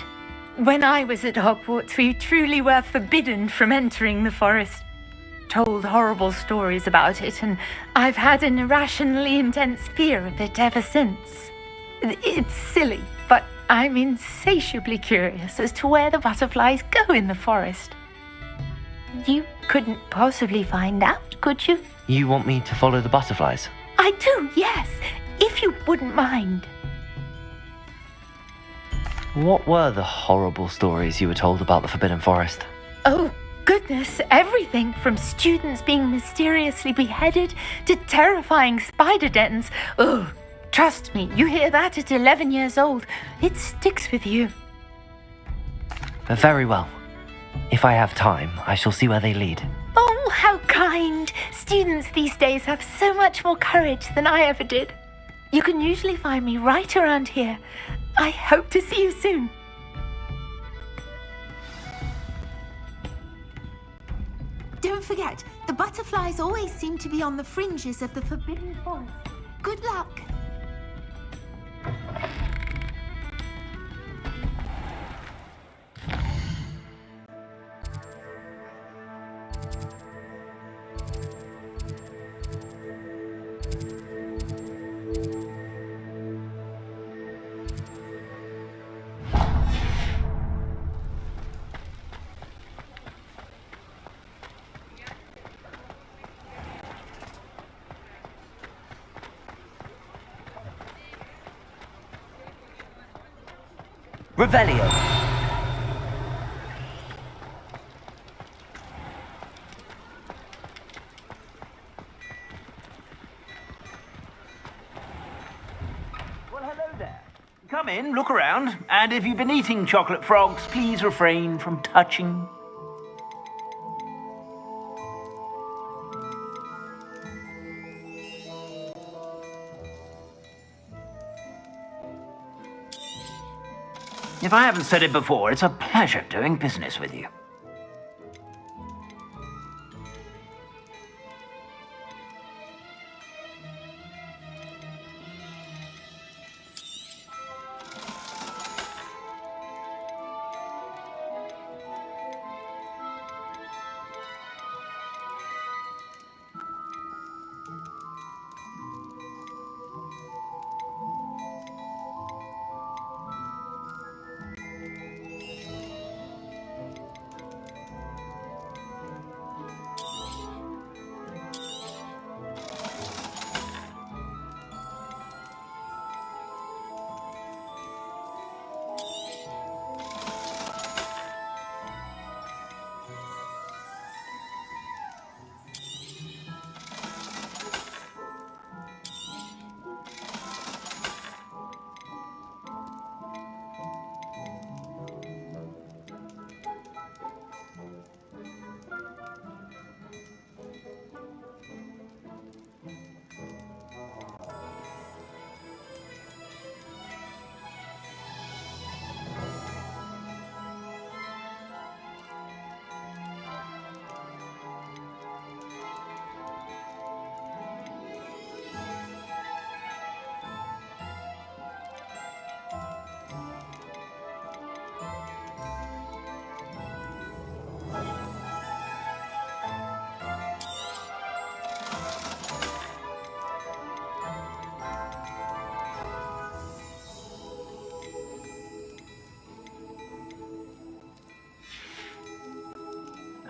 [SPEAKER 1] When I was at Hogwarts, we truly were forbidden from entering the forest. Told horrible stories about it, and I've had an irrationally intense fear of it ever since. It's silly, but I'm insatiably curious as to where the butterflies go in the forest. You couldn't possibly find out, could you?
[SPEAKER 2] You want me to follow the butterflies?
[SPEAKER 1] I do, yes, if you wouldn't mind.
[SPEAKER 2] What were the horrible stories you were told about the Forbidden Forest?
[SPEAKER 1] Oh, goodness, everything from students being mysteriously beheaded to terrifying spider dens. Oh, trust me, you hear that at 11 years old, it sticks with you.
[SPEAKER 2] Very well. If I have time, I shall see where they lead.
[SPEAKER 1] Oh, how kind. Students these days have so much more courage than I ever did. You can usually find me right around here. I hope to see you soon.
[SPEAKER 15] Don't forget, the butterflies always seem to be on the fringes of the Forbidden Forest. Good luck.
[SPEAKER 2] Revelio.
[SPEAKER 7] Well, hello there. Come in, look around, and if you've been eating chocolate frogs, please refrain from touching. If I haven't said it before, it's a pleasure doing business with you.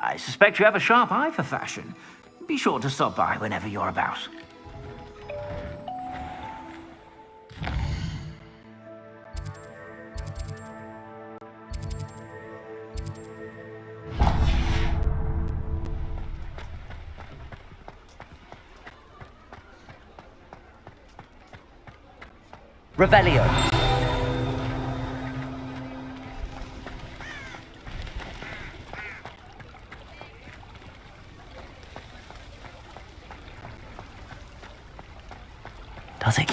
[SPEAKER 7] I suspect you have a sharp eye for fashion. Be sure to stop by whenever you're about.
[SPEAKER 2] Revelio. Does it?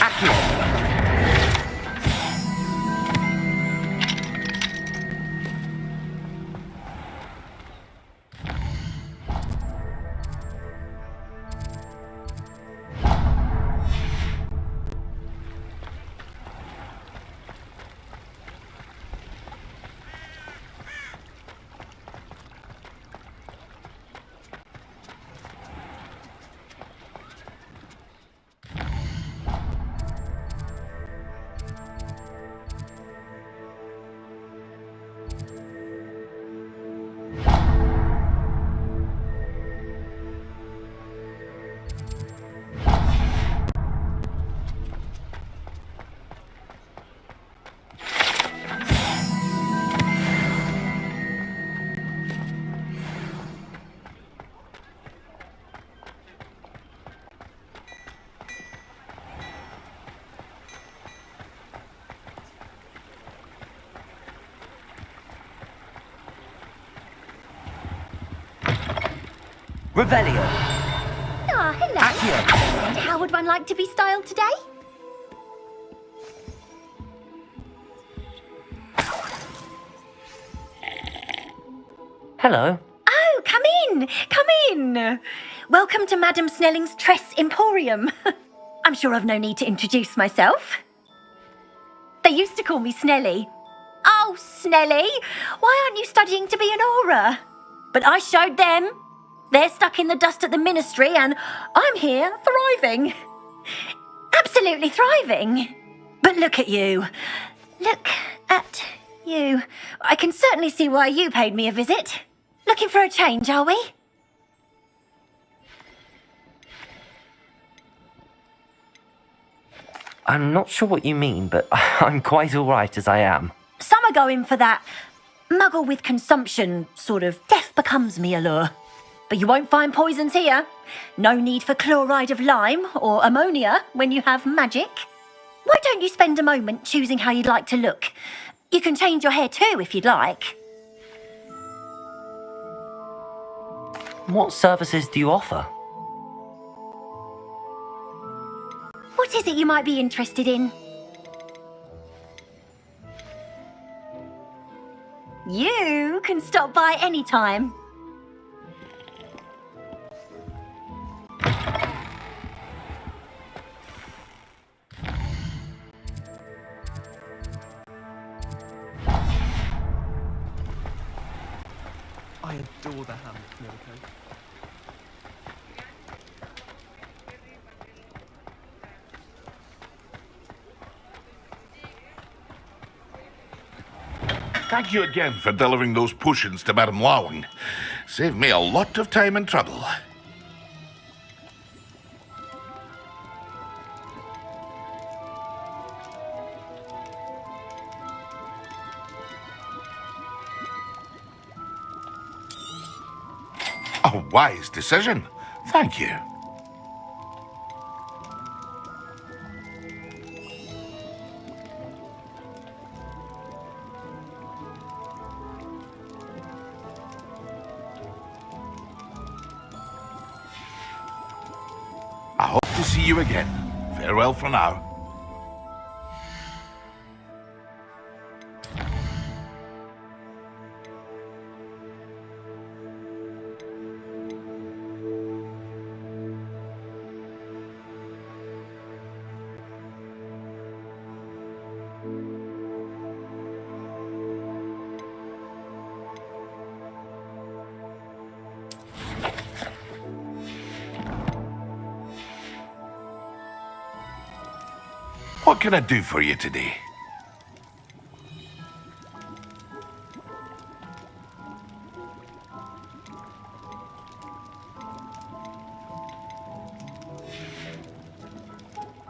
[SPEAKER 2] Revelio.
[SPEAKER 16] Ah, hello. And how would one like to be styled today?
[SPEAKER 2] Hello.
[SPEAKER 16] Oh, come in. Come in. Welcome to Madame Snelling's Tress Emporium. I'm sure I've no need to introduce myself. They used to call me Snelly. Oh, Snelly, why aren't you studying to be an aura? But I showed them. They're stuck in the dust at the ministry and I'm here thriving. Absolutely thriving. But look at you. Look at you. I can certainly see why you paid me a visit. Looking for a change, are we?
[SPEAKER 2] I'm not sure what you mean, but I'm quite all right as I am.
[SPEAKER 16] Some are going for that muggle with consumption, sort of death becomes me allure. But you won't find poisons here. No need for chloride of lime or ammonia when you have magic. Why don't you spend a moment choosing how you'd like to look? You can change your hair too if you'd like.
[SPEAKER 2] What services do you offer?
[SPEAKER 16] What is it you might be interested in? You can stop by any time.
[SPEAKER 3] I adore the ham, Mirko.
[SPEAKER 17] Thank you again for delivering those potions to Madame Lawing. Saved me a lot of time and trouble. A wise decision. Thank you. I hope to see you again. Farewell for now. What can I do for you today?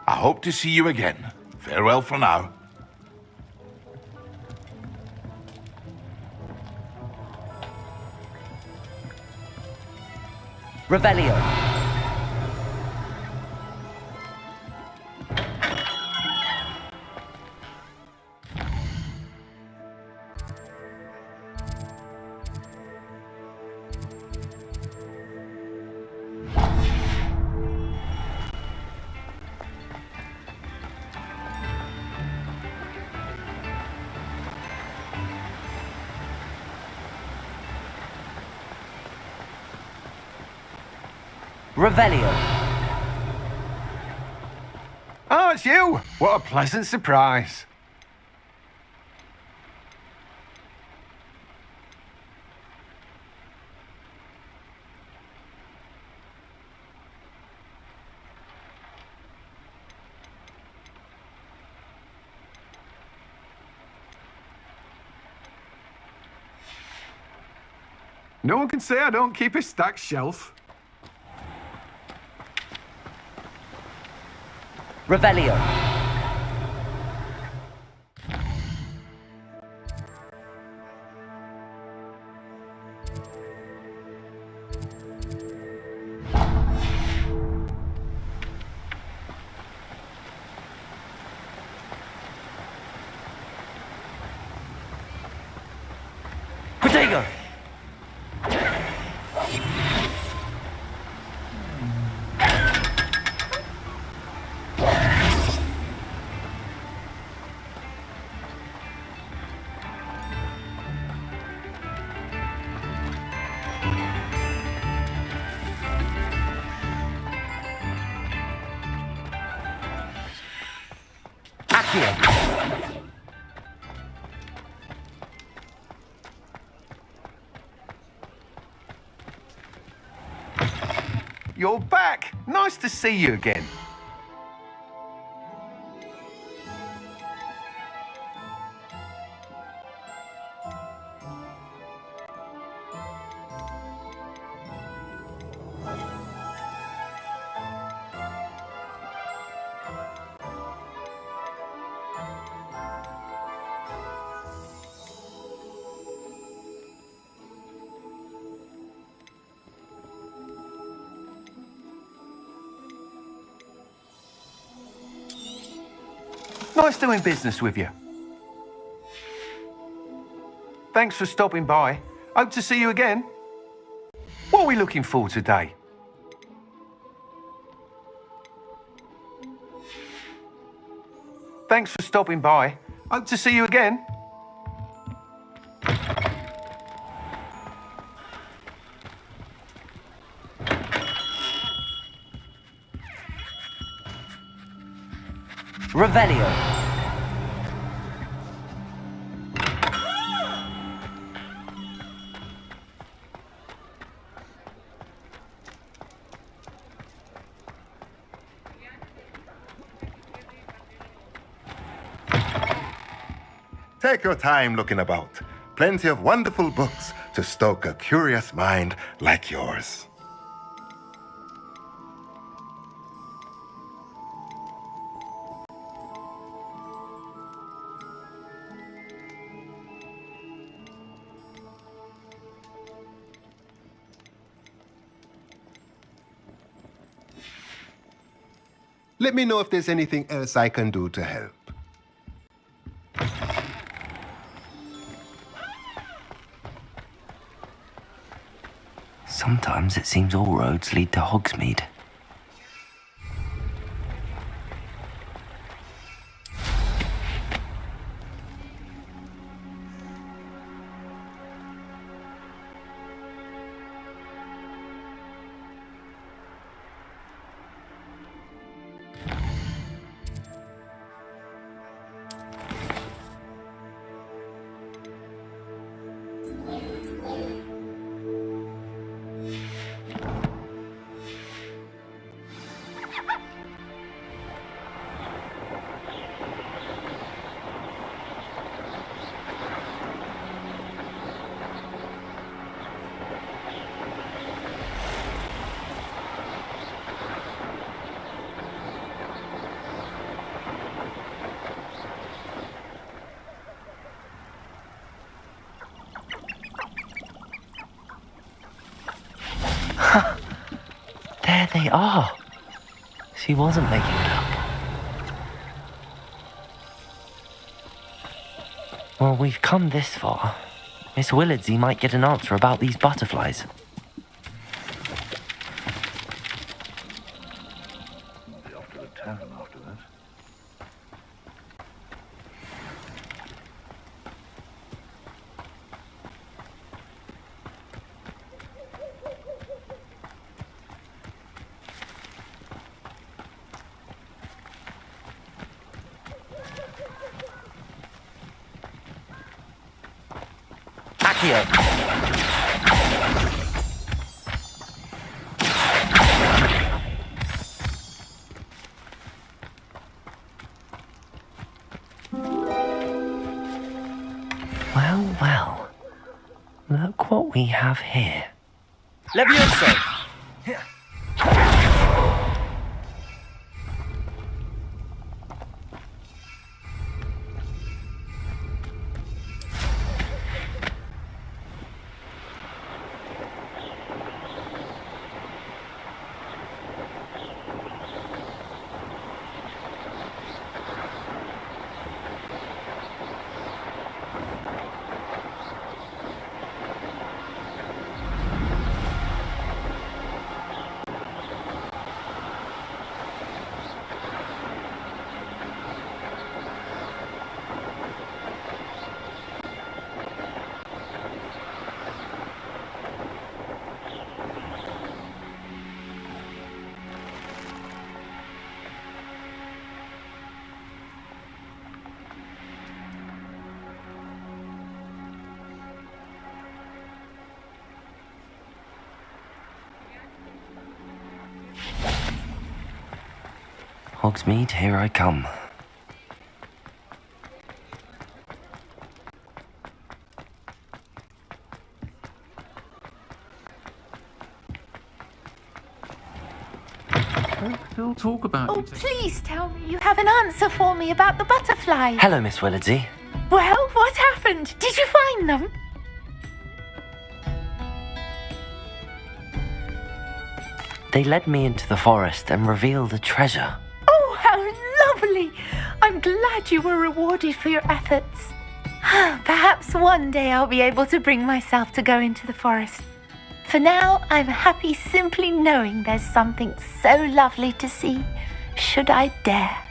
[SPEAKER 17] I hope to see you again. Farewell for now.
[SPEAKER 2] Revelio. Revelio.
[SPEAKER 18] Oh, it's you! What a pleasant surprise. No one can say I don't keep a stacked shelf.
[SPEAKER 2] Revelio. Protego.
[SPEAKER 18] You're back! Nice to see you again. Nice doing business with you. Thanks for stopping by. Hope to see you again. What are we looking for today? Thanks for stopping by. Hope to see you again.
[SPEAKER 2] Revelio.
[SPEAKER 19] Take your time looking about. Plenty of wonderful books to stoke a curious mind like yours. Let me know if there's anything else I can do to help.
[SPEAKER 2] Sometimes it seems all roads lead to Hogsmeade. There they are. She wasn't making it up. Well, we've come this far. Miss Willardsey might get an answer about these butterflies.
[SPEAKER 17] Be off to the tavern after that.
[SPEAKER 2] Well, well. Look what we have here.
[SPEAKER 10] Levioso!
[SPEAKER 2] Hogsmeade, here I come.
[SPEAKER 14] Still talk about
[SPEAKER 15] Oh, please tell me you have an answer for me about the butterflies.
[SPEAKER 2] Hello, Miss Willardsey.
[SPEAKER 15] Well, what happened? Did you find them?
[SPEAKER 2] They led me into the forest and revealed a treasure.
[SPEAKER 15] Oh, how lovely!
[SPEAKER 1] I'm glad you were rewarded for your efforts. Perhaps one day I'll be able to bring myself to go into the forest. For now, I'm happy simply knowing there's something so lovely to see, should I dare.